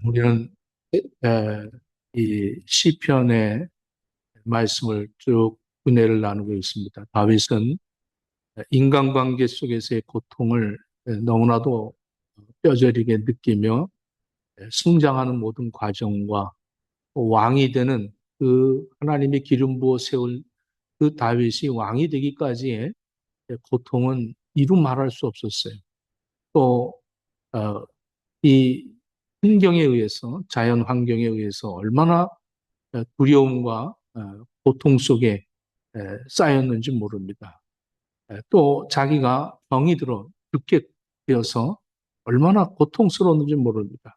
우리는 에, 이 시편의 말씀을 쭉 은혜를 나누고 있습니다. 다윗은 인간관계 속에서의 고통을 너무나도 뼈저리게 느끼며 성장하는 모든 과정과 왕이 되는 그 하나님의 기름 부어 세울 그 다윗이 왕이 되기까지의 고통은 이루 말할 수 없었어요. 또 어, 이 환경에 의해서, 자연 환경에 의해서 얼마나 두려움과 고통 속에 쌓였는지 모릅니다. 또 자기가 병이 들어 죽게 되어서 얼마나 고통스러웠는지 모릅니다.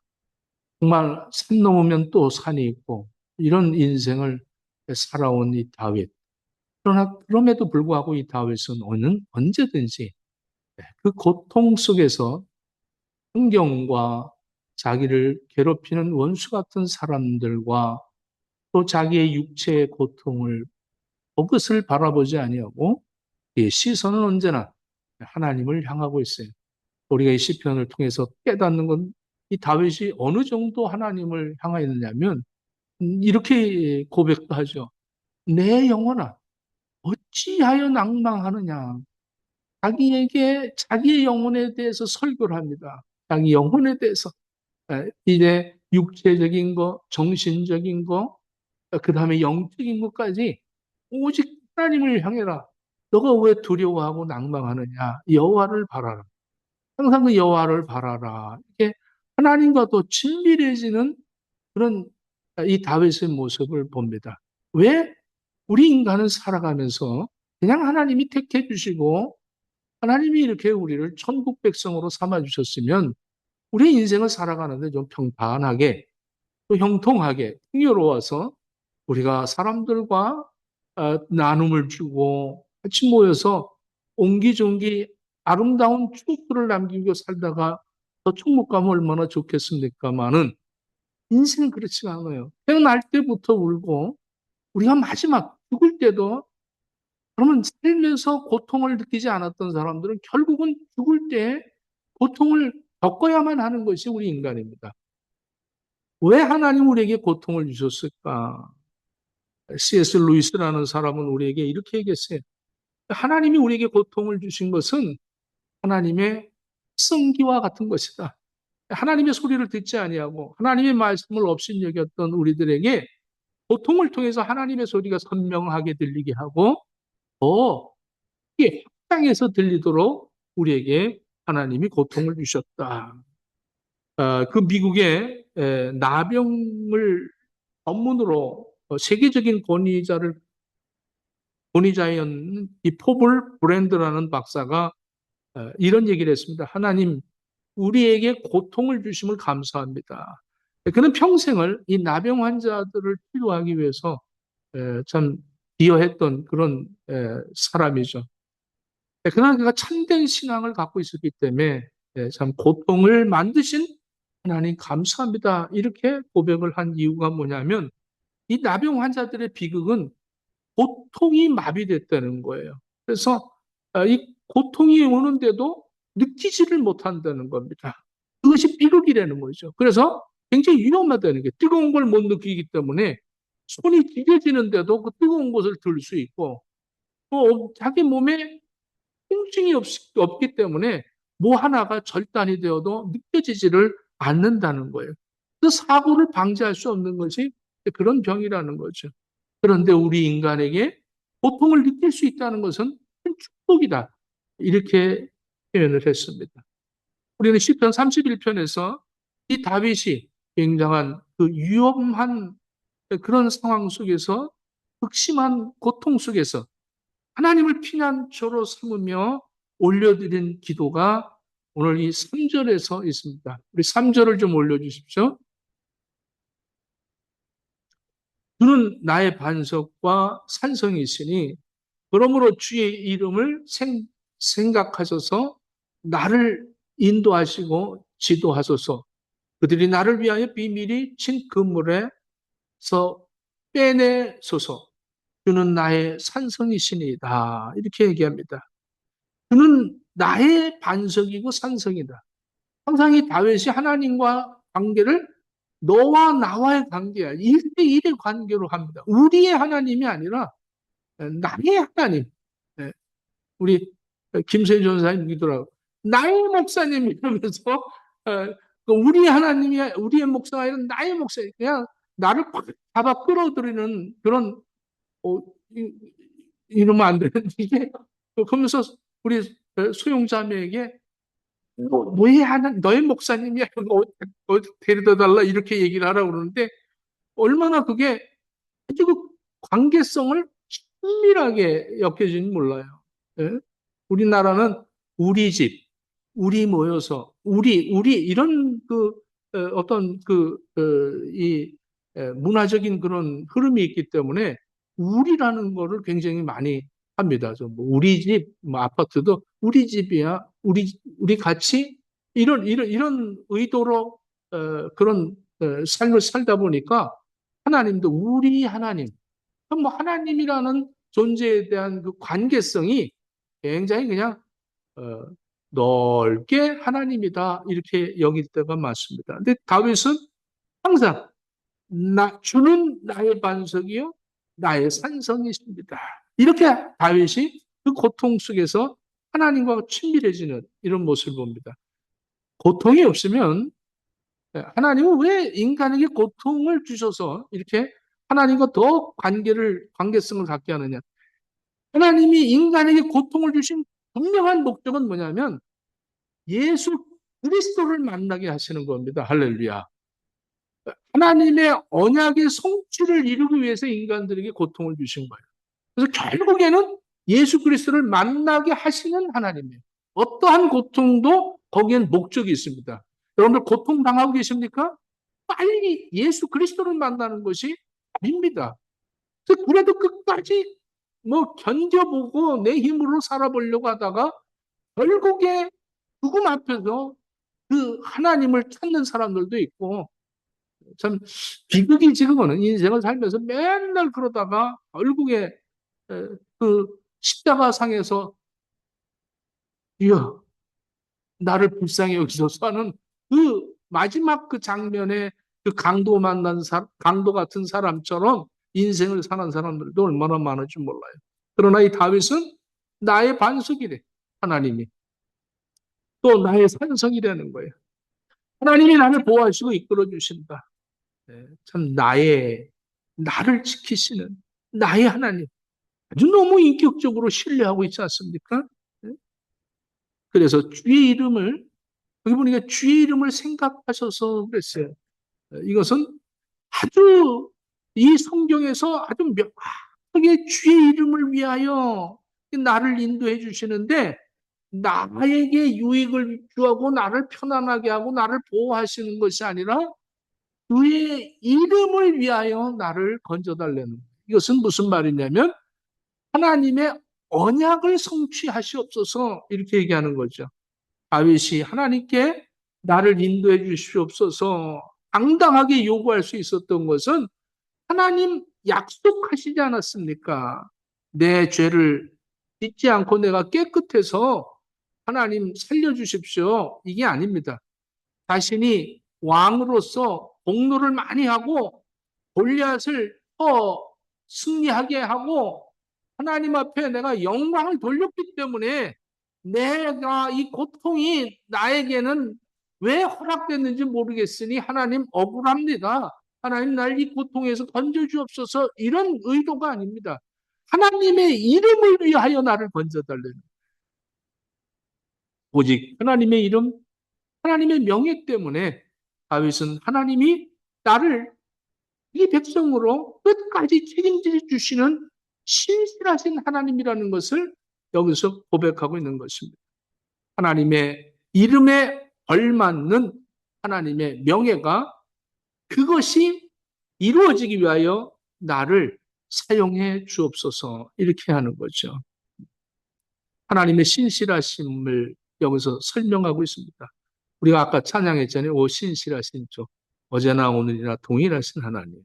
정말 산 넘으면 또 산이 있고 이런 인생을 살아온 이 다윗. 그러나 그럼에도 불구하고 이 다윗은 언제든지 그 고통 속에서 환경과 자기를 괴롭히는 원수 같은 사람들과 또 자기의 육체의 고통을 그것을 바라보지 아니하고 이 시선은 언제나 하나님을 향하고 있어요. 우리가 이 시편을 통해서 깨닫는 건 이 다윗이 어느 정도 하나님을 향하였느냐면 이렇게 고백도 하죠. 내 영혼아 어찌하여 낭망하느냐. 자기에게 자기의 영혼에 대해서 설교를 합니다. 자기 영혼에 대해서 이제 육체적인 거, 정신적인 거, 그 다음에 영적인 것까지 오직 하나님을 향해라. 너가 왜 두려워하고 낭망하느냐? 여호와를 바라라. 항상 그 여호와를 바라라. 이게 하나님과 더 친밀해지는 그런 이 다윗의 모습을 봅니다. 왜 우리 인간은 살아가면서 그냥 하나님이 택해 주시고 하나님이 이렇게 우리를 천국 백성으로 삼아 주셨으면 우리 인생을 살아가는데 좀 평탄하게 또 형통하게 풍요로워서 우리가 사람들과 나눔을 주고 같이 모여서 옹기종기 아름다운 추억들을 남기고 살다가 더 천국 가면 얼마나 좋겠습니까마는 인생은 그렇지가 않아요. 태어날 때부터 울고 우리가 마지막 죽을 때도 그러면 살면서 고통을 느끼지 않았던 사람들은 결국은 죽을 때 고통을 겪어야만 하는 것이 우리 인간입니다. 왜 하나님 우리에게 고통을 주셨을까? C.S. 루이스라는 사람은 우리에게 이렇게 얘기했어요. 하나님이 우리에게 고통을 주신 것은 하나님의 성기와 같은 것이다. 하나님의 소리를 듣지 아니하고 하나님의 말씀을 없인 여겼던 우리들에게 고통을 통해서 하나님의 소리가 선명하게 들리게 하고 더 이게 확장해서 들리도록 우리에게 하나님이 고통을 주셨다. 그 미국의 나병을 전문으로 세계적인 권위자인 이 포블 브랜드라는 박사가 이런 얘기를 했습니다. 하나님, 우리에게 고통을 주심을 감사합니다. 그는 평생을 이 나병 환자들을 치료하기 위해서 참 기여했던 그런 사람이죠. 그러나 그가 참된 신앙을 갖고 있었기 때문에 참 고통을 만드신 하나님 감사합니다. 이렇게 고백을 한 이유가 뭐냐면 이 나병 환자들의 비극은 고통이 마비됐다는 거예요. 그래서 이 고통이 오는데도 느끼지를 못한다는 겁니다. 그것이 비극이라는 거죠. 그래서 굉장히 위험하다는 게 뜨거운 걸 못 느끼기 때문에 손이 지겨지는데도 그 뜨거운 것을 들 수 있고 또 자기 몸에 통증이 없기 때문에 뭐 하나가 절단이 되어도 느껴지지를 않는다는 거예요. 그 사고를 방지할 수 없는 것이 그런 병이라는 거죠. 그런데 우리 인간에게 고통을 느낄 수 있다는 것은 큰 축복이다. 이렇게 표현을 했습니다. 우리는 시편 31편에서 이 다윗이 굉장한 그 위험한 그런 상황 속에서 극심한 고통 속에서 하나님을 피난처로 삼으며 올려드린 기도가 오늘 이 3절에서 있습니다. 우리 3절을 좀 올려주십시오. 주는 나의 반석과 산성이시니 그러므로 주의 이름을 생각하셔서 나를 인도하시고 지도하소서. 그들이 나를 위하여 비밀히 친 그물에서 빼내소서. 주는 나의 산성이시니이다. 이렇게 얘기합니다. 주는 나의 반석이고 산성이다. 항상 이 다윗이 하나님과 관계를 너와 나와의 관계야. 1대1의 관계로 합니다. 우리의 하나님이 아니라 나의 하나님. 네, 우리 김세희 전사님 믿더라고. 나의 목사님 이러면서 우리 하나님이 우리의 목사가 아니라 나의 목사님. 그냥 나를 꽉 잡아 끌어들이는 그런 어, 이러면 안 되는데 이게 그러면서 우리 수용자매에게 너의 하나 너의 목사님이야 데려다 달라 이렇게 얘기를 하라고 그러는데 얼마나 그게 아주 그 관계성을 친밀하게 엮여지는 몰라요. 예? 우리나라는 우리 집, 우리 모여서 우리 이런 그 어떤 이 문화적인 그런 흐름이 있기 때문에 우리라는 거를 굉장히 많이 합니다. 뭐 우리 집, 뭐 아파트도 우리 집이야, 우리 같이 이런 의도로 그런 삶을 살다 보니까 하나님도 우리 하나님, 뭐 하나님이라는 존재에 대한 그 관계성이 굉장히 그냥 어, 넓게 하나님이다 이렇게 여길 때가 많습니다. 근데 다윗은 항상 주는 나의 반석이요 나의 산성이십니다. 이렇게 다윗이 그 고통 속에서 하나님과 친밀해지는 이런 모습을 봅니다. 고통이 없으면 하나님은 왜 인간에게 고통을 주셔서 이렇게 하나님과 더 관계성을 갖게 하느냐? 하나님이 인간에게 고통을 주신 분명한 목적은 뭐냐면 예수 그리스도를 만나게 하시는 겁니다. 할렐루야. 하나님의 언약의 성취를 이루기 위해서 인간들에게 고통을 주신 거예요. 그래서 결국에는 예수 그리스도를 만나게 하시는 하나님이에요. 어떠한 고통도 거기엔 목적이 있습니다. 여러분들 고통 당하고 계십니까? 빨리 예수 그리스도를 만나는 것이 아닙니다. 그래도 끝까지 뭐 견뎌보고 내 힘으로 살아보려고 하다가 결국에 죽음 앞에서 그 하나님을 찾는 사람들도 있고 참 비극이 지금은 인생을 살면서 맨날 그러다가 결국에 그 십자가 상에서 주여 나를 불쌍히 여기소서 하는 그 마지막 그 장면에 그 강도 같은 사람처럼 인생을 사는 사람들도 얼마나 많은지 몰라요. 그러나 이 다윗은 나의 반석이래. 하나님이. 또 나의 산성이라는 거예요. 하나님이 나를 보호하시고 이끌어 주신다. 네, 참 나를 지키시는 나의 하나님. 아주 너무 인격적으로 신뢰하고 있지 않습니까? 네? 그래서 여기 보니까 주의 이름을 생각하셔서 그랬어요. 이것은 아주 이 성경에서 아주 명확하게 주의 이름을 위하여 나를 인도해 주시는데 나에게 유익을 주하고 나를 편안하게 하고 나를 보호하시는 것이 아니라 주의 이름을 위하여 나를 건져달라는 거예요. 이것은 무슨 말이냐면 하나님의 언약을 성취하시옵소서 이렇게 얘기하는 거죠. 다윗이 하나님께 나를 인도해 주시옵소서 당당하게 요구할 수 있었던 것은 하나님 약속하시지 않았습니까? 내 죄를 잊지 않고 내가 깨끗해서 하나님 살려주십시오. 이게 아닙니다. 자신이 왕으로서 공로를 많이 하고 골리앗을 더 승리하게 하고 하나님 앞에 내가 영광을 돌렸기 때문에 내가 이 고통이 나에게는 왜 허락됐는지 모르겠으니 하나님 억울합니다. 하나님 날 이 고통에서 건져주옵소서 이런 의도가 아닙니다. 하나님의 이름을 위하여 나를 건져달라는 오직 하나님의 이름, 하나님의 명예 때문에 다윗은 하나님이 나를 이 백성으로 끝까지 책임져 주시는 신실하신 하나님이라는 것을 여기서 고백하고 있는 것입니다. 하나님의 이름에 걸맞는 하나님의 명예가 그것이 이루어지기 위하여 나를 사용해 주옵소서 이렇게 하는 거죠. 하나님의 신실하심을 여기서 설명하고 있습니다. 우리가 아까 찬양했잖아요. 오 신실하신 쪽. 어제나 오늘이나 동일하신 하나님.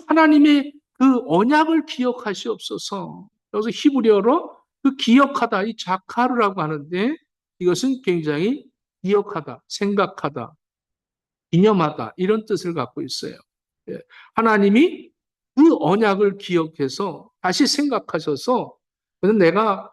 하나님의 그 언약을 기억하시옵소서. 여기서 히브리어로 그 기억하다, 이 자카르라고 하는데 이것은 굉장히 기억하다, 생각하다, 기념하다 이런 뜻을 갖고 있어요. 예. 하나님이 그 언약을 기억해서 다시 생각하셔서 내가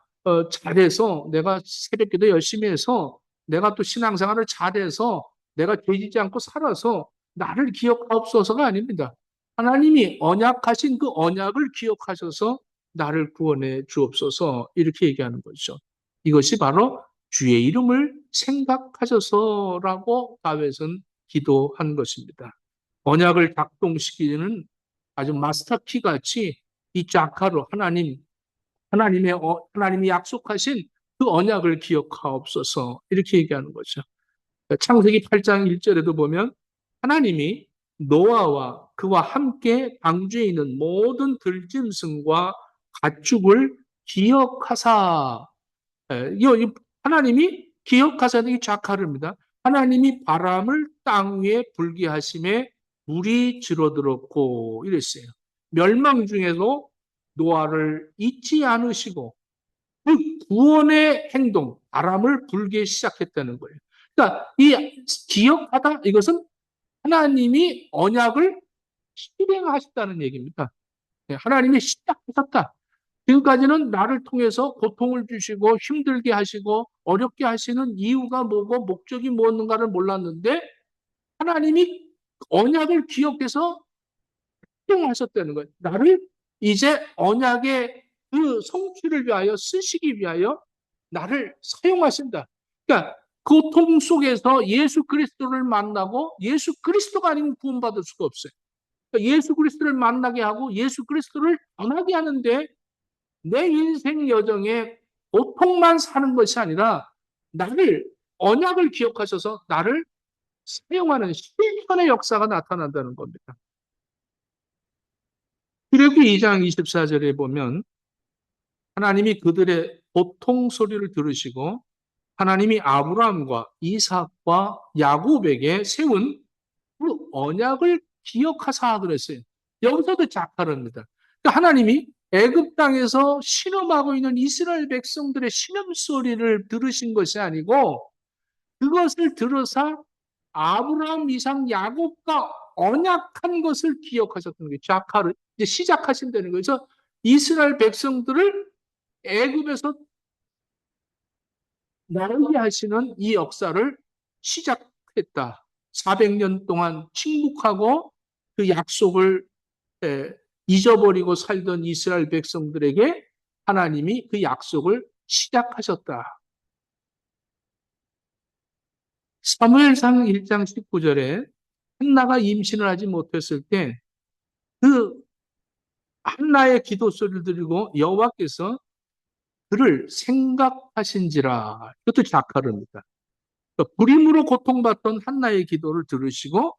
잘해서 내가 새벽기도 열심히 해서 내가 또 신앙생활을 잘해서 내가 죄지지 않고 살아서 나를 기억하옵소서가 아닙니다. 하나님이 언약하신 그 언약을 기억하셔서 나를 구원해 주옵소서 이렇게 얘기하는 거죠. 이것이 바로 주의 이름을 생각하셔서라고 다윗은 기도한 것입니다. 언약을 작동시키는 아주 마스터키 같이 이 자카로 하나님이 약속하신 그 언약을 기억하옵소서 이렇게 얘기하는 거죠. 창세기 8장 1절에도 보면 하나님이 노아와 그와 함께 방주에 있는 모든 들짐승과 가축을 기억하사 하나님이 기억하사는 이 자카르입니다. 하나님이 바람을 땅 위에 불게 하심에 물이 줄어들었고 이랬어요. 멸망 중에도 노아를 잊지 않으시고 그 구원의 행동, 바람을 불게 시작했다는 거예요. 그러니까 이 기억하다 이것은 하나님이 언약을 실행하셨다는 얘기입니다. 하나님이 시작하셨다. 지금까지는 나를 통해서 고통을 주시고 힘들게 하시고 어렵게 하시는 이유가 뭐고 목적이 무엇인가를 몰랐는데 하나님이 언약을 기억해서 사용하셨다는 거예요. 나를 이제 언약의 그 성취를 위하여 쓰시기 위하여 나를 사용하신다. 그러니까 고통 속에서 예수 그리스도를 만나고 예수 그리스도가 아니면 구원받을 수가 없어요. 그러니까 예수 그리스도를 만나게 하고 예수 그리스도를 전하게 하는데 내 인생 여정에 고통만 사는 것이 아니라 나를 언약을 기억하셔서 나를 사용하는 실천의 역사가 나타난다는 겁니다. 출애굽기 2장 24절에 보면 하나님이 그들의 고통 소리를 들으시고 하나님이 아브라함과 이삭과 야곱에게 세운 그 언약을 기억하사 그랬어요. 여기서도 자카르입니다. 그러니까 하나님이 애굽 땅에서 신음하고 있는 이스라엘 백성들의 신음 소리를 들으신 것이 아니고 그것을 들어서 아브라함, 이삭, 야곱과 언약한 것을 기억하셨던 거예요. 자카르 이제 시작하신다는 거예요. 그래서 이스라엘 백성들을 애굽에서 나오게 하시는 이 역사를 시작했다. 400년 동안 침묵하고 그 약속을 잊어버리고 살던 이스라엘 백성들에게 하나님이 그 약속을 시작하셨다. 사무엘상 1장 19절에 한나가 임신을 하지 못했을 때 그 한나의 기도 소리를 들고 여호와께서 그를 생각하신지라. 이것도 자카르입니다. 불임으로 고통받던 한나의 기도를 들으시고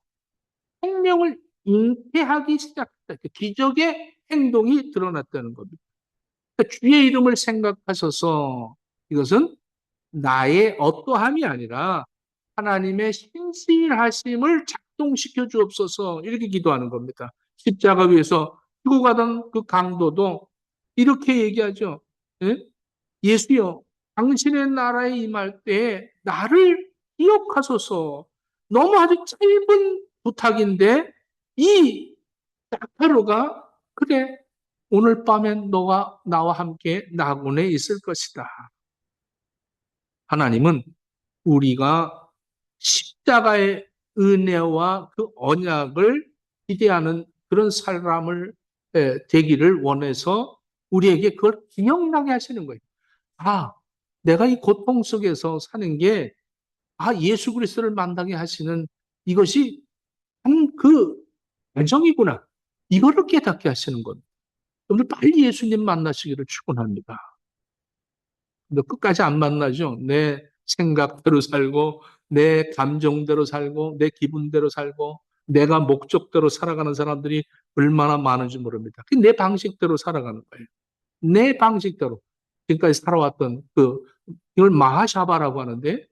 생명을 잉태하기 시작했다. 기적의 행동이 드러났다는 겁니다. 주의 이름을 생각하셔서 이것은 나의 어떠함이 아니라 하나님의 신실하심을 작동시켜 주옵소서 이렇게 기도하는 겁니다. 십자가 위에서 죽어가던 그 강도도 이렇게 얘기하죠. 예? 예수여, 당신의 나라에 임할 때 나를 기억하소서. 너무 아주 짧은 부탁인데 이 나타로가 그래 오늘 밤엔 너가 나와 함께 나군에 있을 것이다. 하나님은 우리가 십자가의 은혜와 그 언약을 기대하는 그런 사람을 되기를 원해서 우리에게 그걸 기억나게 하시는 거예요. 아, 내가 이 고통 속에서 사는 게, 예수 그리스도를 만나게 하시는 이것이 그 과정이구나. 이거를 깨닫게 하시는 겁니다. 오늘 빨리 예수님 만나시기를 축원합니다. 근데 끝까지 안 만나죠. 내 생각대로 살고, 내 감정대로 살고, 내 기분대로 살고, 내가 목적대로 살아가는 사람들이 얼마나 많은지 모릅니다. 내 방식대로 살아가는 거예요. 내 방식대로. 지금까지 살아왔던 이걸 마하샤바라고 하는데,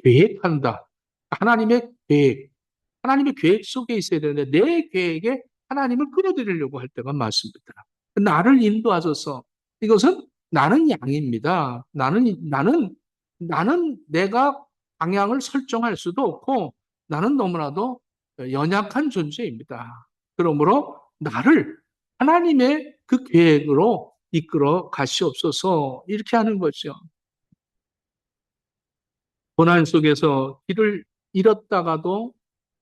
계획한다. 하나님의 계획. 하나님의 계획 속에 있어야 되는데, 내 계획에 하나님을 끌어들이려고 할 때가 많습니다. 나를 인도하셔서, 이것은 나는 양입니다. 나는 내가 방향을 설정할 수도 없고, 나는 너무나도 연약한 존재입니다. 그러므로 나를 하나님의 그 계획으로 이끌어 가시옵소서 이렇게 하는 거죠. 고난 속에서 길을 잃었다가도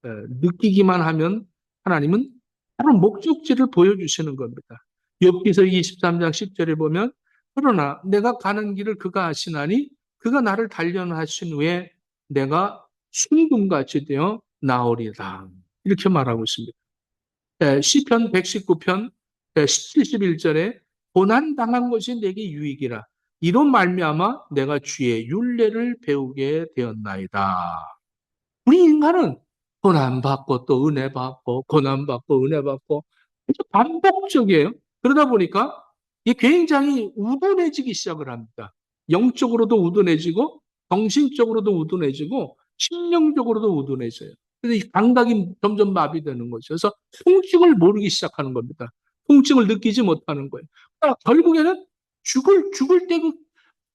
느끼기만 하면 하나님은 바로 목적지를 보여주시는 겁니다. 욥기서 23장 10절에 보면 그러나 내가 가는 길을 그가 아시나니 그가 나를 단련하신 후에 내가 순금같이 되어 나오리라. 이렇게 말하고 있습니다. 시편 119편 71절에 고난 당한 것이 내게 유익이라. 이로 말미암아 내가 주의 율례를 배우게 되었나이다. 우리 인간은 고난 받고 또 은혜 받고 고난 받고 은혜 받고 반복적이에요. 그러다 보니까 이게 굉장히 우둔해지기 시작을 합니다. 영적으로도 우둔해지고 정신적으로도 우둔해지고 심령적으로도 우둔해져요. 그래서 이 감각이 점점 마비되는 거죠. 그래서 통증을 모르기 시작하는 겁니다. 통증을 느끼지 못하는 거예요. 그러니까 결국에는 죽을 때,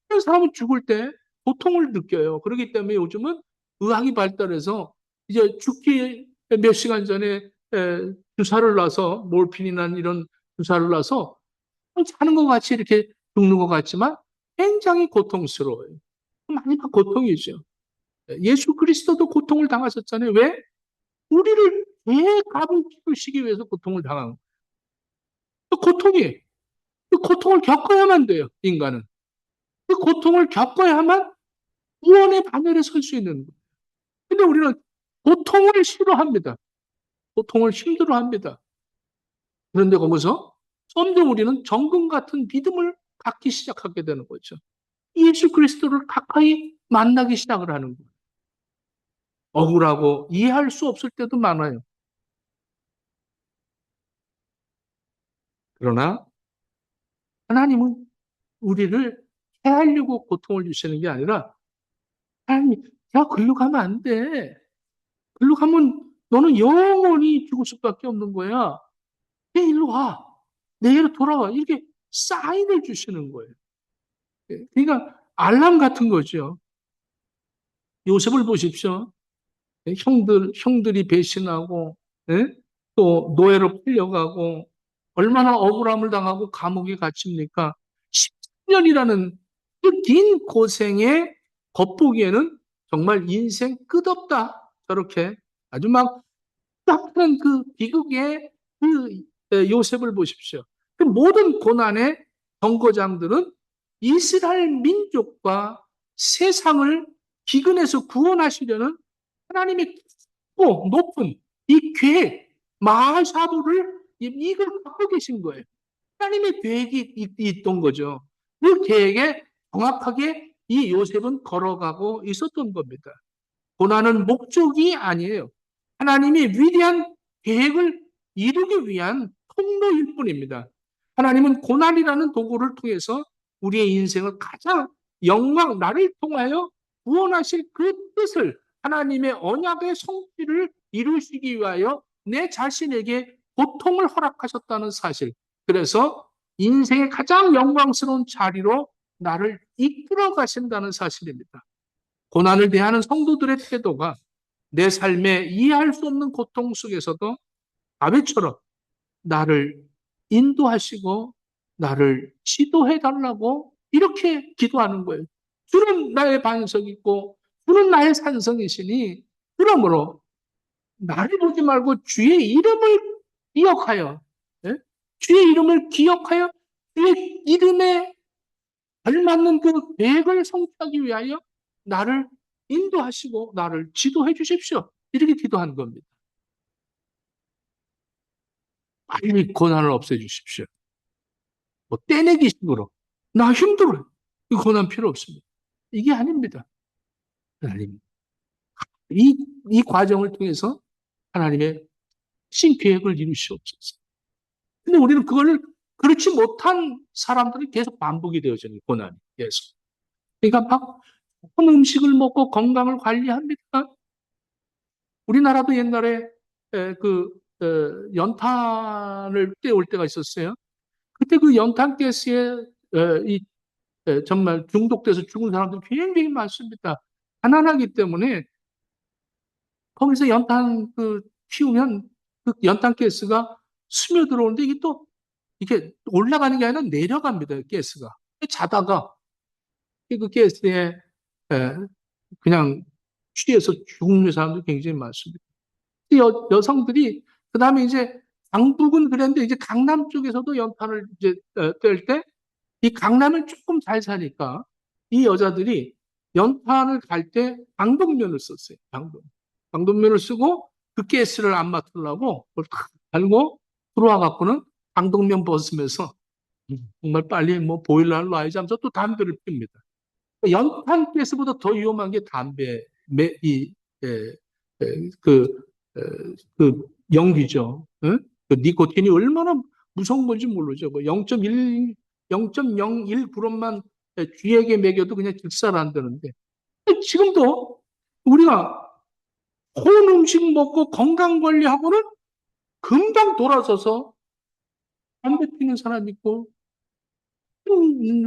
그 사람은 죽을 때 고통을 느껴요. 그렇기 때문에 요즘은 의학이 발달해서 이제 죽기 몇 시간 전에 주사를 놔서 몰핀이나 이런 주사를 놔서 사는 것 같이 이렇게 죽는 것 같지만 굉장히 고통스러워요. 마지막 고통이죠. 예수 그리스도도 고통을 당하셨잖아요. 왜? 우리를 값을 치르시기 위해서 고통을 당한 거예요. 그 고통이 그 고통을 겪어야만 돼요. 인간은 그 고통을 겪어야만 구원의 반열에 설 수 있는 거예요. 근데 우리는 고통을 싫어합니다. 고통을 힘들어합니다. 그런데 거기서 점점 우리는 정금 같은 믿음을 갖기 시작하게 되는 거죠. 예수 그리스도를 가까이 만나기 시작을 하는 거예요. 억울하고 이해할 수 없을 때도 많아요. 그러나 하나님은 우리를 해하려고 고통을 주시는 게 아니라 하나님, 야, 글로 가면 안 돼. 글로 가면 너는 영원히 죽을 수밖에 없는 거야. 내 일로 와. 내일로 돌아와. 이렇게 사인을 주시는 거예요. 그러니까 알람 같은 거죠. 요셉을 보십시오. 형들이 배신하고, 예? 또 노예로 풀려가고, 얼마나 억울함을 당하고 감옥에 갇힙니까? 10년이라는 그 긴 고생에 겉보기에는 정말 인생 끝없다. 저렇게 아주 막 딱한 그 비극의 그 요셉을 보십시오. 그 모든 고난의 정거장들은 이스라엘 민족과 세상을 기근에서 구원하시려는 하나님의 크고 높은 이 계획, 마하샤부를 이걸 갖고 계신 거예요. 하나님의 계획이 있던 거죠. 그 계획에 정확하게 이 요셉은 걸어가고 있었던 겁니다. 고난은 목적이 아니에요. 하나님이 위대한 계획을 이루기 위한 통로일 뿐입니다. 하나님은 고난이라는 도구를 통해서 우리의 인생을 가장 나를 통하여 구원하실 그 뜻을 하나님의 언약의 성취를 이루시기 위하여 내 자신에게 고통을 허락하셨다는 사실. 그래서 인생의 가장 영광스러운 자리로 나를 이끌어 가신다는 사실입니다. 고난을 대하는 성도들의 태도가 내 삶에 이해할 수 없는 고통 속에서도 다윗처럼 나를 인도하시고 나를 지도해 달라고 이렇게 기도하는 거예요. 주는 나의 반석이고 주는 나의 산성이시니 그러므로 나를 보지 말고 주의 이름을 기억하여 예? 주의 이름을 기억하여 주의 이름에 걸맞는 그 계획을 성취하기 위하여 나를 인도하시고 나를 지도해 주십시오. 이렇게 기도하는 겁니다. 빨리 고난을 없애 주십시오. 뭐 떼내기식으로 나 힘들어요. 이 고난 필요 없습니다. 이게 아닙니다. 하나님 이 과정을 통해서 하나님의 신계획을 이루시옵소서. 근데 우리는 그걸 그렇지 못한 사람들이 계속 반복이 되어지는 고난이 계속. 그러니까 막 좋은 음식을 먹고 건강을 관리합니다. 우리나라도 옛날에 그 연탄을 때울 때가 있었어요. 그때 그 연탄 가스에 정말 중독돼서 죽은 사람들이 굉장히 많습니다. 가난하기 때문에 거기서 연탄 피우면 그 연탄 가스가 스며들어오는데 이게 또 이게 올라가는 게 아니라 내려갑니다. 가스가. 자다가 그 가스에 에, 그냥 취해서 죽는 사람도 굉장히 많습니다. 여성들이 그 다음에 이제 강북은 그랬는데 이제 강남 쪽에서도 연탄을 이제 뗄 때 이 강남을 조금 잘 사니까 이 여자들이 연탄을 갈 때 방독면을 썼어요. 방독면을 쓰고 그 가스를 안 맡으려고 그걸 탁 달고 들어와 갖고는 방독면 벗으면서 정말 빨리 뭐 보일러를 놔야지 하면서 또 담배를 핍니다. 연탄 가스보다 더 위험한 게 담배, 에, 그, 에, 그 연기죠. 응? 그 니코틴이 얼마나 무서운 건지 모르죠. 뭐 0.01g만 쥐에게 먹여도 그냥 직살한다는데 지금도 우리가 좋은 음식 먹고 건강 관리하고는 금방 돌아서서 담배 피는 사람 있고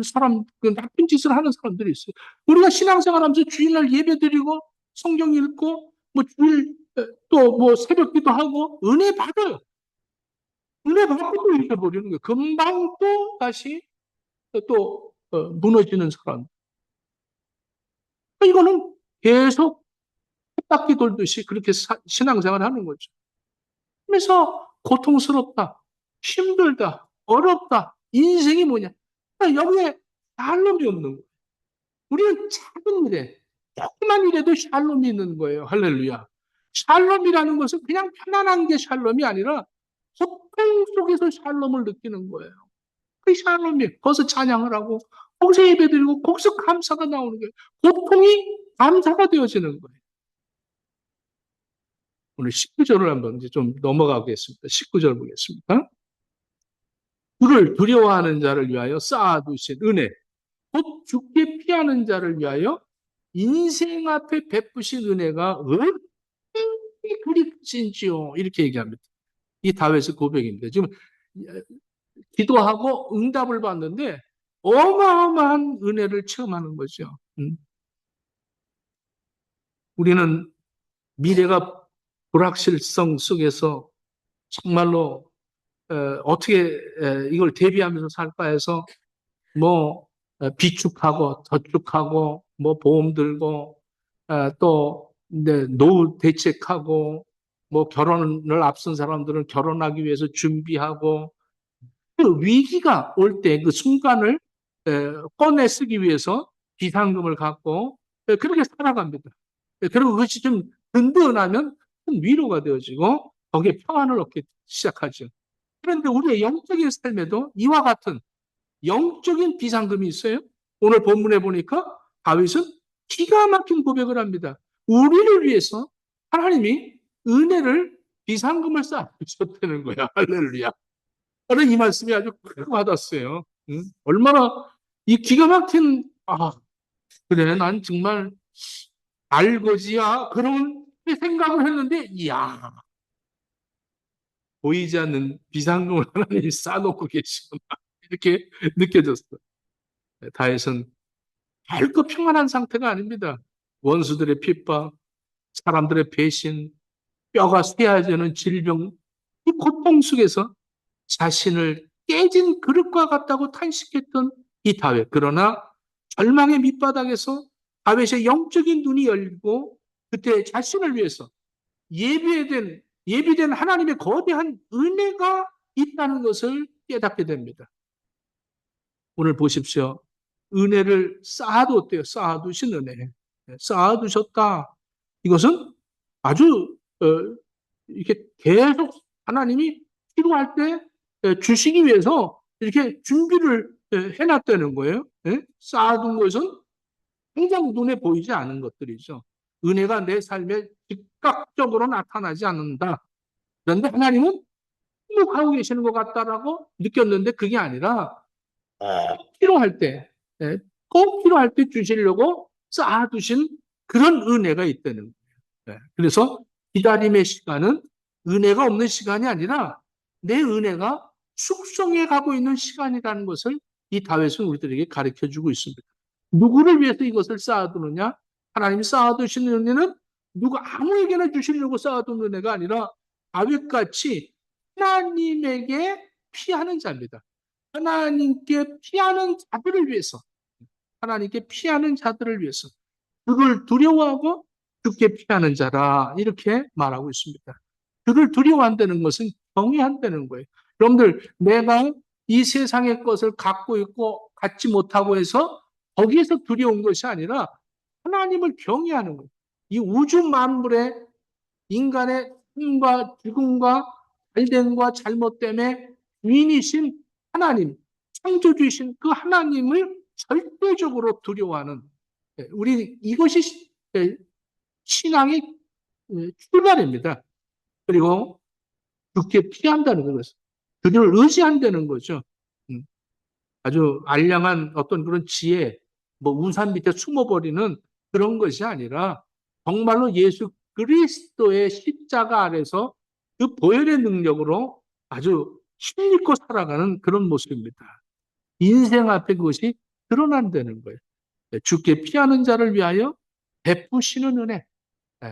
사람, 그 나쁜 짓을 하는 사람들이 있어요. 우리가 신앙생활 하면서 주일날 예배 드리고 성경 읽고 뭐 주일 또 뭐 새벽 기도하고 은혜 받아요. 은혜 받고 또 잊어버리는 거예요. 금방 또 다시 또 무너지는 사람. 이거는 계속 햇바퀴 돌듯이 그렇게 신앙생활 하는 거죠. 그래서 고통스럽다, 힘들다, 어렵다, 인생이 뭐냐. 여기에 샬롬이 없는 거예요. 우리는 작은 일에, 조그만 일에도 샬롬이 있는 거예요. 할렐루야. 샬롬이라는 것은 그냥 편안한 게 샬롬이 아니라 고통 속에서 샬롬을 느끼는 거예요. 그 샬롬이 거기서 찬양을 하고 거기서 예배드리고 거기서 감사가 나오는 거예요. 고통이 감사가 되어지는 거예요. 오늘 19절을 한번 이제 좀 넘어가겠습니다. 19절 보겠습니다. 그를 두려워하는 자를 위하여 쌓아두신 은혜, 곧 죽게 피하는 자를 위하여 인생 앞에 베푸신 은혜가 어떻게 그리 크신지요. 이렇게 얘기합니다. 이 다윗의 고백입니다. 지금 기도하고 응답을 받는데 어마어마한 은혜를 체험하는 거죠. 우리는 미래가 불확실성 속에서 정말로 어떻게 이걸 대비하면서 살까 해서 뭐 비축하고 저축하고 뭐 보험 들고 또 노후 대책하고 뭐 결혼을 앞선 사람들은 결혼하기 위해서 준비하고 그 위기가 올 때 그 순간을 꺼내 쓰기 위해서 비상금을 갖고 그렇게 살아갑니다. 그리고 그것이 좀 든든하면 큰 위로가 되어지고 거기에 평안을 얻기 시작하죠. 그런데 우리의 영적인 삶에도 이와 같은 영적인 비상금이 있어요. 오늘 본문에 보니까 다윗은 기가 막힌 고백을 합니다. 우리를 위해서 하나님이 은혜를 비상금을 쌓아주셨다는 거야. 할렐루야. 저는 이 말씀이 아주 크게 와닿았어요. 응? 얼마나 이 기가 막힌, 그래, 난 정말 알거지야. 그런 생각을 했는데, 이야, 보이지 않는 비상금을 하나님이 쌓아놓고 계시구나. 이렇게 느껴졌어요. 다윗은 결코 평안한 상태가 아닙니다. 원수들의 핍박, 사람들의 배신, 뼈가 쇠하지는 질병, 이 고통 속에서 자신을 깨진 그릇과 같다고 탄식했던 이 다윗. 그러나 절망의 밑바닥에서 다윗의 영적인 눈이 열리고 그때 자신을 위해서 예비된 하나님의 거대한 은혜가 있다는 것을 깨닫게 됩니다. 오늘 보십시오. 은혜를 쌓아두었대요. 쌓아두신 은혜. 쌓아두셨다. 이것은 아주 이렇게 계속 하나님이 필요할 때 주시기 위해서 이렇게 준비를 해놨다는 거예요. 쌓아둔 것은 당장 눈에 보이지 않은 것들이죠. 은혜가 내 삶에 즉각적으로 나타나지 않는다. 그런데 하나님은 행복하고 계시는 것 같다라고 느꼈는데 그게 아니라 필요할 때, 꼭 필요할 때 주시려고 쌓아두신 그런 은혜가 있다는 거예요. 그래서 기다림의 시간은 은혜가 없는 시간이 아니라 내 은혜가 숙성해 가고 있는 시간이라는 것을 이 다윗은 우리들에게 가르쳐 주고 있습니다. 누구를 위해서 이것을 쌓아두느냐? 하나님이 쌓아두신 은혜는 누가 아무에게나 주시려고 쌓아둔 은혜가 아니라 다윗같이 하나님에게 피하는 자입니다. 하나님께 피하는 자들을 위해서, 하나님께 피하는 자들을 위해서 그걸 두려워하고 죽게 피하는 자라 이렇게 말하고 있습니다. 그를 두려워한다는 것은 경외한다는 거예요. 여러분들 내가 이 세상의 것을 갖고 있고 갖지 못하고 해서 거기에서 두려운 것이 아니라 하나님을 경외하는 거예요. 이 우주 만물의 인간의 삶과 죽음과 잘됨과 잘못됨의 주인이신 하나님, 창조주이신 그 하나님을 절대적으로 두려워하는 우리 이것이 신앙의 출발입니다. 그리고 죽게 피한다는 것은 그를 의지한다는 거죠. 음, 아주 알량한 어떤 그런 지혜, 뭐 우산 밑에 숨어버리는 그런 것이 아니라 정말로 예수 그리스도의 십자가 아래서 그 보혈의 능력으로 아주 힘있고 살아가는 그런 모습입니다. 인생 앞에 그것이 드러난다는 거예요. 죽게 피하는 자를 위하여 베푸시는 은혜.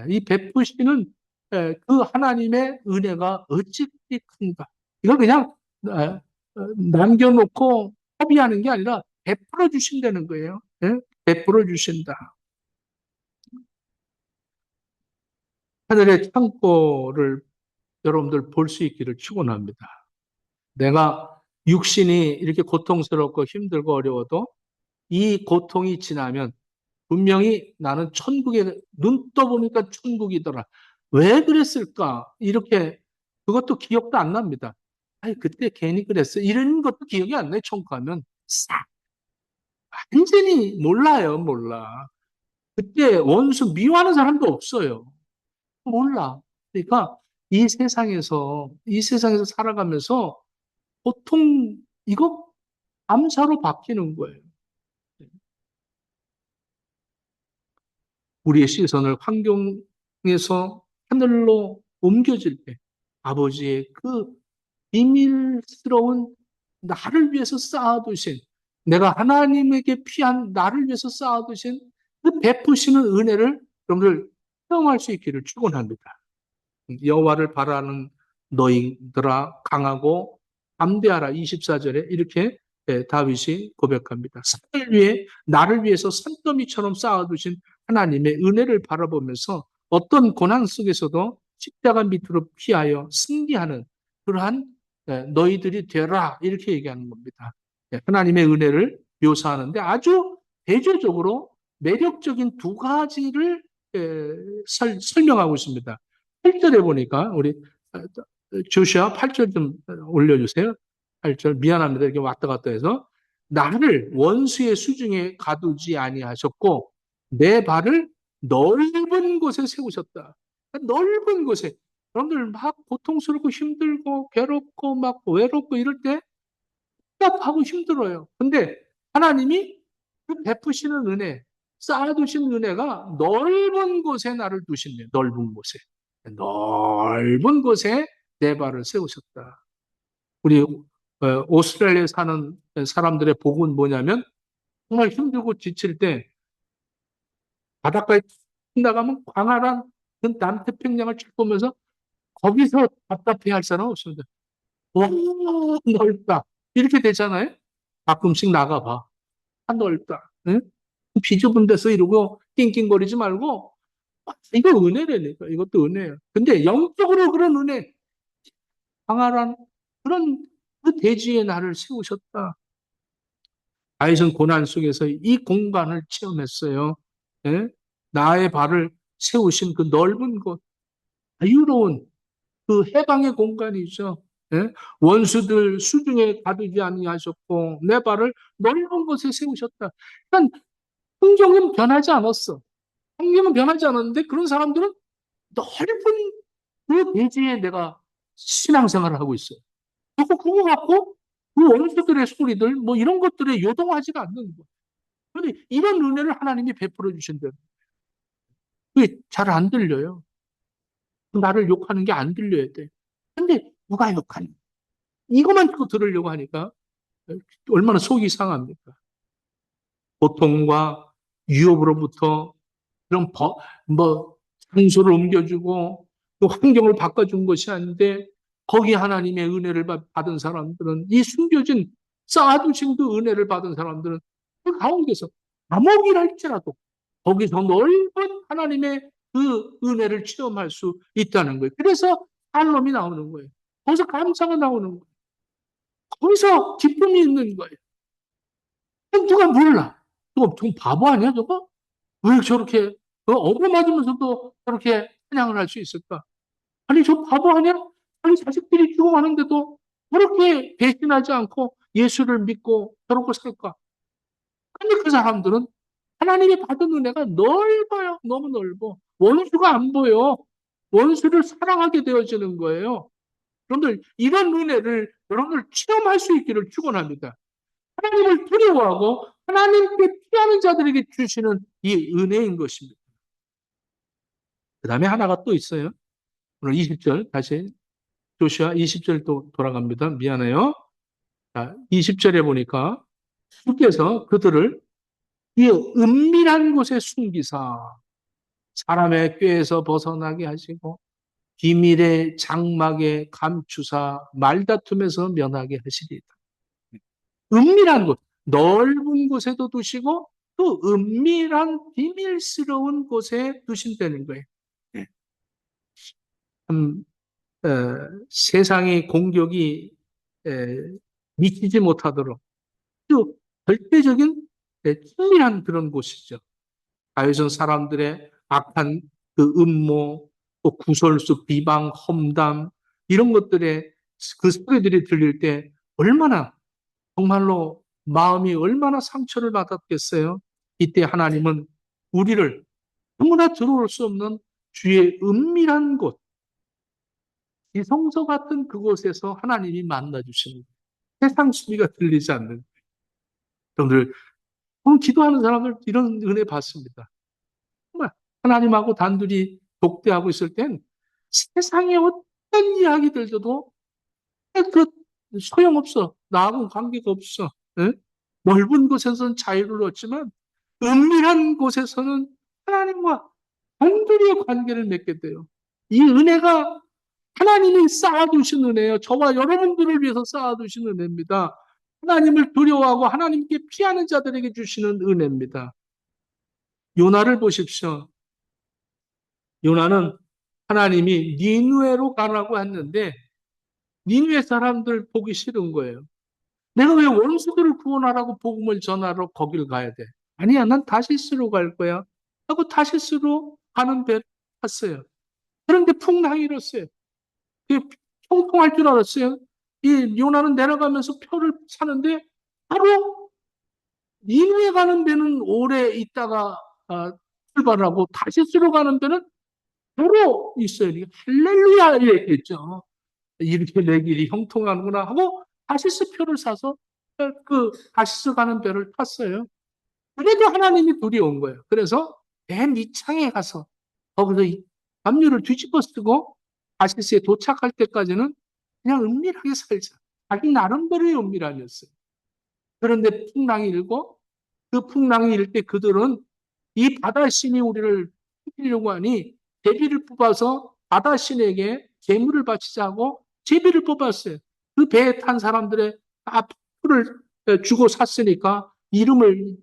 이 베푸시는 그 하나님의 은혜가 어찌 큰가. 이걸 그냥 남겨놓고 허비하는 게 아니라 베풀어 주신다는 거예요. 예? 베풀어 주신다. 하늘의 창고를 여러분들 볼 수 있기를 축원합니다. 내가 육신이 이렇게 고통스럽고 힘들고 어려워도 이 고통이 지나면 분명히 나는 천국에 눈 떠보니까 천국이더라. 왜 그랬을까? 이렇게 그것도 기억도 안 납니다. 아니 그때 괜히 그랬어. 이런 것도 기억이 안 나요. 천국 가면 싹 완전히 몰라요. 몰라. 그때 원수 미워하는 사람도 없어요. 몰라. 그러니까 이 세상에서 살아가면서 보통 이거 감사로 바뀌는 거예요. 우리의 시선을 환경에서 하늘로 옮겨질 때 아버지의 그 비밀스러운 나를 위해서 쌓아두신 내가 하나님에게 피한 나를 위해서 쌓아두신 그 베푸시는 은혜를 여러분들 체험할 수 있기를 축원합니다. 여호와를 바라는 너희들아 강하고 담대하라 24절에 이렇게 다윗이 고백합니다. 산을 위해 나를 위해서 산더미처럼 쌓아두신 하나님의 은혜를 바라보면서 어떤 고난 속에서도 십자가 밑으로 피하여 승리하는 그러한 너희들이 되라 이렇게 얘기하는 겁니다. 하나님의 은혜를 묘사하는데 아주 대조적으로 매력적인 두 가지를 설명하고 있습니다. 8절에 보니까 우리 조슈아 8절 좀 올려주세요. 8절 미안합니다. 이렇게 왔다 갔다 해서 나를 원수의 수중에 가두지 아니하셨고 내 발을 넓은 곳에 세우셨다. 넓은 곳에 여러분들 막 고통스럽고 힘들고 괴롭고 막 외롭고 이럴 때 답답하고 힘들어요. 근데 하나님이 그 베푸시는 은혜, 쌓아두신 은혜가 넓은 곳에 나를 두신대요. 넓은 곳에. 넓은 곳에 내 발을 세우셨다. 우리 오스트레일리아에 사는 사람들의 복은 뭐냐면 정말 힘들고 지칠 때 바닷가에 나가면 광활한 그 남태평양을 쭉 보면서 거기서 답답해 할 사람 없습니다. 와, 넓다. 이렇게 되잖아요. 가끔씩 나가봐. 아, 넓다. 응? 비좁은 데서 이러고 낑낑거리지 말고 이거 은혜라니까. 이것도 은혜예요. 근데 영적으로 그런 은혜, 강활한 그런 그 대지에 나를 세우셨다. 다윗은 고난 속에서 이 공간을 체험했어요. 예? 나의 발을 세우신 그 넓은 곳, 자유로운 그 해방의 공간이죠. 예? 원수들 수중에 가두지 아니하셨고 내 발을 넓은 곳에 세우셨다. 그러니까 환경은 변하지 않았어. 환경은 변하지 않았는데 그런 사람들은 넓은 그 대지에 내가 신앙생활을 하고 있어요. 그거 갖고 그 원수들의 소리들 뭐 이런 것들에 요동하지가 않는 거예요. 그런데 이런 은혜를 하나님이 베풀어 주신대요. 그게 잘 안 들려요. 나를 욕하는 게 안 들려야 돼. 근데 누가 욕하니? 이것만 듣고 들으려고 하니까 얼마나 속이 상합니까? 고통과 유혹으로부터 그런 뭐 장소를 옮겨주고 또 환경을 바꿔준 것이 아닌데 거기 하나님의 은혜를 받은 사람들은 이 숨겨진 쌓아두신 그 은혜를 받은 사람들은 그 가운데서 감옥이랄지라도 거기서 넓은 하나님의 그 은혜를 체험할 수 있다는 거예요. 그래서 살롬이 나오는 거예요. 거기서 감사가 나오는 거예요. 거기서 기쁨이 있는 거예요. 누가 몰라. 저거 좀 바보 아니야, 저거? 왜 저렇게, 얻어맞으면서도 저렇게 찬양을 할 수 있을까? 아니, 저 바보 아니야? 아니, 자식들이 죽어가는데도 그렇게 배신하지 않고 예수를 믿고 저러고 살까? 근데 그 사람들은 하나님이 받은 은혜가 넓어요. 너무 넓어. 원수가 안 보여. 원수를 사랑하게 되어지는 거예요. 여러분들, 이런 은혜를 여러분들 체험할 수 있기를 축원합니다. 하나님을 두려워하고 하나님께 피하는 자들에게 주시는 이 은혜인 것입니다. 그 다음에 하나가 또 있어요. 오늘 20절 다시 조시아 20절 또 돌아갑니다. 미안해요. 자, 20절에 보니까 주께서 그들을 이 은밀한 곳에 숨기사 사람의 꾀에서 벗어나게 하시고 비밀의 장막에 감추사 말다툼에서 면하게 하시리이다. 은밀한 곳, 넓은 곳에도 두시고 또 은밀한 비밀스러운 곳에 두신다는 거예요. 네. 참, 어, 세상의 공격이 미치지 못하도록 또 절대적인 친밀한 그런 곳이죠. 자외선 사람들의 악한 그 음모, 또 구설수, 비방, 험담 이런 것들의 그 소리들이 들릴 때 얼마나 정말로 마음이 얼마나 상처를 받았겠어요. 이때 하나님은 우리를 아무나 들어올 수 없는 주의 은밀한 곳, 지성소 같은 그곳에서 하나님이 만나주시는 거예요. 세상 소리가 들리지 않는. 여러분들, 오늘 기도하는 사람들 이런 은혜 받습니다. 정말 하나님하고 단둘이 독대하고 있을 땐 세상의 어떤 이야기들 들도 그 소용없어. 나하고는 관계가 없어. 예? 넓은 곳에서는 자유를 얻지만 은밀한 곳에서는 하나님과 단둘이의 관계를 맺게 돼요. 이 은혜가 하나님이 쌓아두신 은혜예요. 저와 여러분들을 위해서 쌓아두신 은혜입니다. 하나님을 두려워하고 하나님께 피하는 자들에게 주시는 은혜입니다. 요나를 보십시오. 요나는 하나님이 니누에로 가라고 했는데 니누에 사람들 보기 싫은 거예요. 내가 왜 원수들을 구원하라고 복음을 전하러 거길 가야 돼? 아니야, 난 다시스로 갈 거야. 하고 다시스로 가는 배를 탔어요. 그런데 풍랑이 일었어요. 통통할 줄 알았어요. 이 요나는 내려가면서 표를 사는데 바로 니누에 가는 배는 오래 있다가 출발하고 다시스로 가는 배는 바로 있어요. 할렐루야 이랬겠죠. 이렇게 내 길이 형통하는구나 하고 다시스 표를 사서 그 다시스 가는 배를 탔어요. 그래도 하나님이 두려운 거예요. 그래서 맨 밑창에 가서 거기서 압류를 뒤집어 쓰고 다시스에 도착할 때까지는 그냥 은밀하게 살자. 자기 나름대로의 은밀함이었어요. 그런데 풍랑이 일고 그 풍랑이 일 때 그들은 이 바다신이 우리를 죽이려고 하니 제비를 뽑아서 바다신에게 재물을 바치자고 제비를 뽑았어요. 그 배에 탄 사람들의 다 풀을 주고 샀으니까 이름을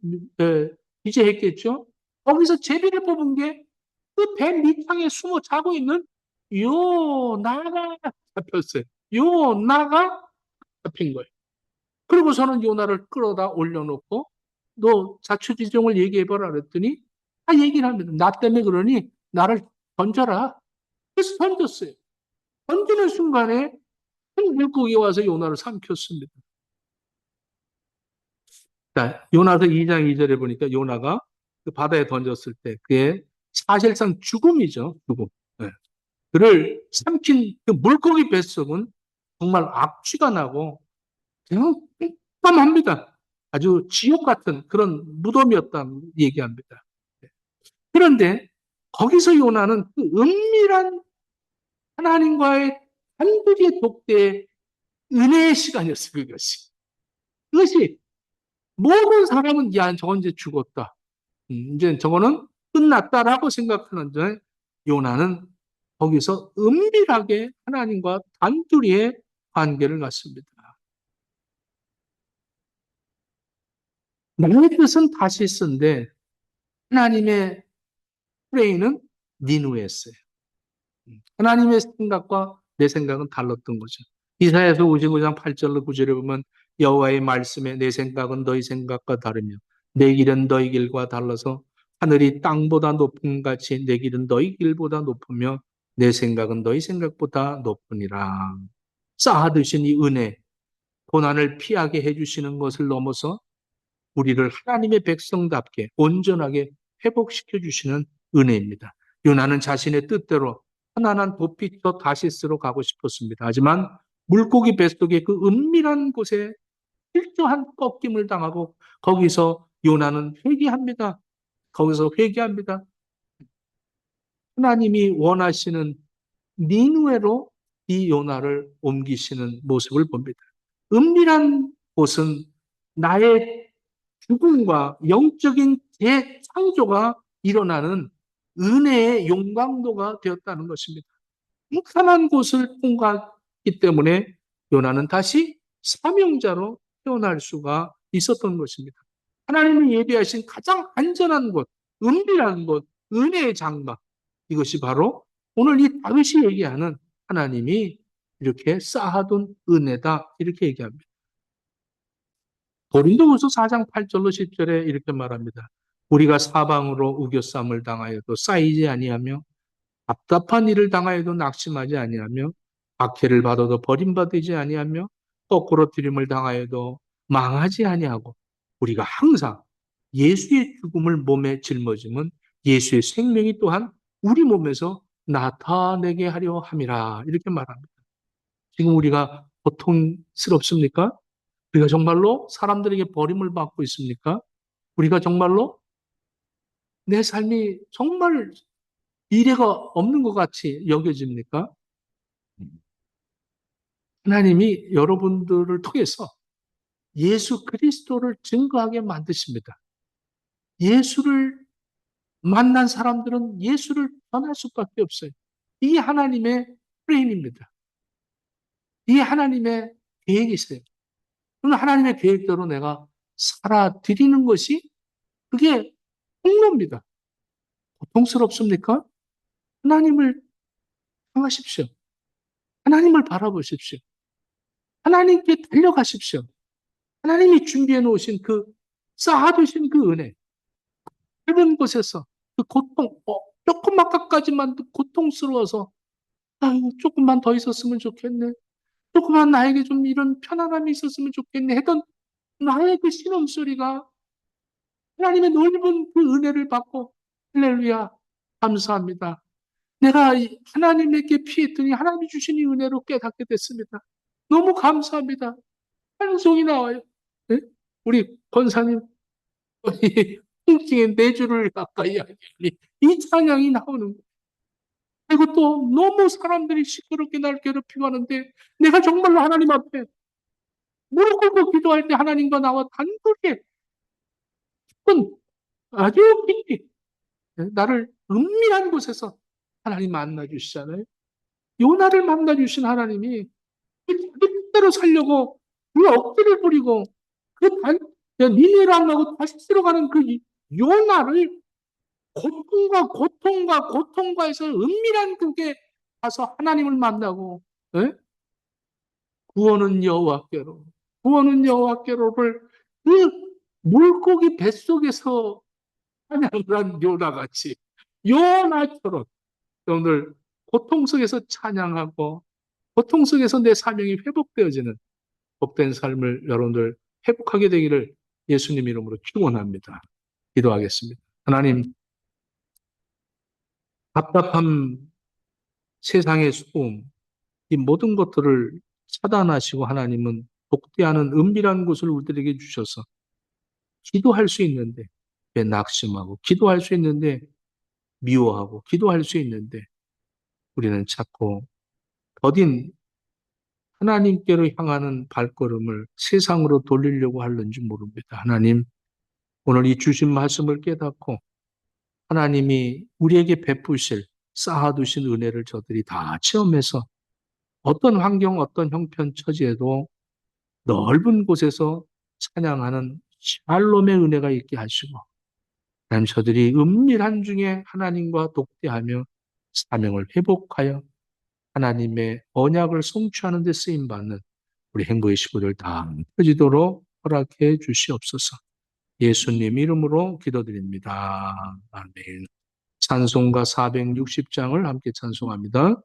이제 했겠죠. 거기서 제비를 뽑은 게 그 배 밑창에 숨어 자고 있는 요나가 잡혔어요. 요나가 잡힌 거예요. 그리고서는 요나를 끌어다 올려놓고 너 자초지종을 얘기해봐라 그랬더니 다 얘기를 합니다. 나 때문에 그러니 나를 던져라. 그래서 던졌어요. 던지는 순간에 큰 물고기 와서 요나를 삼켰습니다. 자, 요나서 2장 2절에 보니까 요나가 그 바다에 던졌을 때 그게 사실상 죽음이죠. 죽음. 네. 그를 삼킨 그 물고기 뱃속은 정말 악취가 나고 그냥 깜깜합니다. 아주 지옥 같은 그런 무덤이었다 얘기합니다. 그런데 거기서 요나는 그 은밀한 하나님과의 단둘이의 독대의 은혜의 시간이었어요. 그것이 모든 사람은 야 저건 이제 죽었다. 이제 저거는 끝났다라고 생각하는데 요나는 거기서 은밀하게 하나님과 단둘이의 관계를 갖습니다. 나의 뜻은 다시스인데 하나님의 프레이는 니누에였어요. 하나님의 생각과 내 생각은 달랐던 거죠. 이사야서 55장 8절로 9절에 보면 여호와의 말씀에 내 생각은 너희 생각과 다르며 내 길은 너희 길과 달라서 하늘이 땅보다 높은 같이 내 길은 너희 길보다 높으며 내 생각은 너희 생각보다 높으니라. 쌓아두신 이 은혜, 고난을 피하게 해주시는 것을 넘어서 우리를 하나님의 백성답게 온전하게 회복시켜 주시는 은혜입니다. 요나는 자신의 뜻대로 편안한 도피처 다시스로 가고 싶었습니다. 하지만 물고기 뱃속의 그 은밀한 곳에 실조한 꺾임을 당하고 거기서 요나는 회개합니다. 거기서 회개합니다. 하나님이 원하시는 니누에로 이 요나를 옮기시는 모습을 봅니다. 은밀한 곳은 나의 죽음과 영적인 재창조가 일어나는 은혜의 용광도가 되었다는 것입니다. 묵한한 곳을 통과했기 때문에 요나는 다시 사명자로 태어날 수가 있었던 것입니다. 하나님이 예비하신 가장 안전한 곳, 은밀한 곳, 은혜의 장막. 이것이 바로 오늘 이 다윗이 얘기하는 하나님이 이렇게 쌓아둔 은혜다. 이렇게 얘기합니다. 고린도후서 4장 8절로 10절에 이렇게 말합니다. 우리가 사방으로 우겨쌈을 당하여도 쌓이지 아니하며 답답한 일을 당하여도 낙심하지 아니하며 박해를 받아도 버림받지 아니하며 거꾸로 들임을 당하여도 망하지 아니하고 우리가 항상 예수의 죽음을 몸에 짊어지면 예수의 생명이 또한 우리 몸에서 나타내게 하려 함이라 이렇게 말합니다. 지금 우리가 고통스럽습니까? 우리가 정말로 사람들에게 버림을 받고 있습니까? 우리가 정말로 내 삶이 정말 미래가 없는 것 같이 여겨집니까? 하나님이 여러분들을 통해서 예수 그리스도를 증거하게 만드십니다. 예수를 만난 사람들은 예수를 전할 수밖에 없어요. 이게 하나님의 프레임입니다. 이게 하나님의 계획이세요. 그럼 하나님의 계획대로 내가 살아드리는 것이 그게 통로입니다. 고통스럽습니까? 하나님을 향하십시오. 하나님을 바라보십시오. 하나님께 달려가십시오. 하나님이 준비해 놓으신 그 쌓아두신 그 은혜, 넓은 곳에서 그 고통, 조금만 까까지만 고통스러워서 아유, 조금만 더 있었으면 좋겠네. 조금만 나에게 좀 이런 편안함이 있었으면 좋겠네. 했던 나의 그 신음소리가 하나님의 넓은 그 은혜를 받고 할렐루야 감사합니다. 내가 하나님에게 피했더니 하나님이 주신 이 은혜로 깨닫게 됐습니다. 너무 감사합니다. 찬송이 나와요. 네? 우리 권사님 통증에 내 주를 가까이 하니 이 찬양이 나오는 거예요. 그리고 또 너무 사람들이 시끄럽게 날 괴롭히고 하는데 내가 정말로 하나님 앞에 무릎 꿇고 기도할 때 하나님과 나와 단둘이 깊은 아주 깊이 나를 은밀한 곳에서 하나님 만나 주시잖아요. 요나를 만나 주신 하나님이 자기 뜻대로 살려고 그 억지를 부리고 그 니네를 안 가고 다시 들어가는 그 요나를 고통과 고통과에서 은밀한 그게 가서 하나님을 만나고 예? 구원은 여호와께로 구원은 여호와께로를 그 물고기 뱃속에서 찬양을 한 요나같이 요나처럼 여러분들 고통 속에서 찬양하고 고통 속에서 내 사명이 회복되어지는 복된 삶을 여러분들 회복하게 되기를 예수님 이름으로 축원합니다. 기도하겠습니다. 하나님 답답함, 세상의 수고음, 이 모든 것들을 차단하시고 하나님은 복되하는 은밀한 곳을 우리들에게 주셔서 기도할 수 있는데 왜 낙심하고 기도할 수 있는데 미워하고 기도할 수 있는데 우리는 자꾸 더딘 하나님께로 향하는 발걸음을 세상으로 돌리려고 하는지 모릅니다. 하나님, 오늘 이 주신 말씀을 깨닫고 하나님이 우리에게 베푸실 쌓아두신 은혜를 저들이 다 체험해서 어떤 환경, 어떤 형편, 처지에도 넓은 곳에서 찬양하는 샬롬의 은혜가 있게 하시고, 하나님 저들이 은밀한 중에 하나님과 독대하며 사명을 회복하여 하나님의 언약을 성취하는 데 쓰임받는 우리 행보의 식구들 다 펴지도록 허락해 주시옵소서. 예수님 이름으로 기도드립니다. 아멘. 찬송가 460장을 함께 찬송합니다.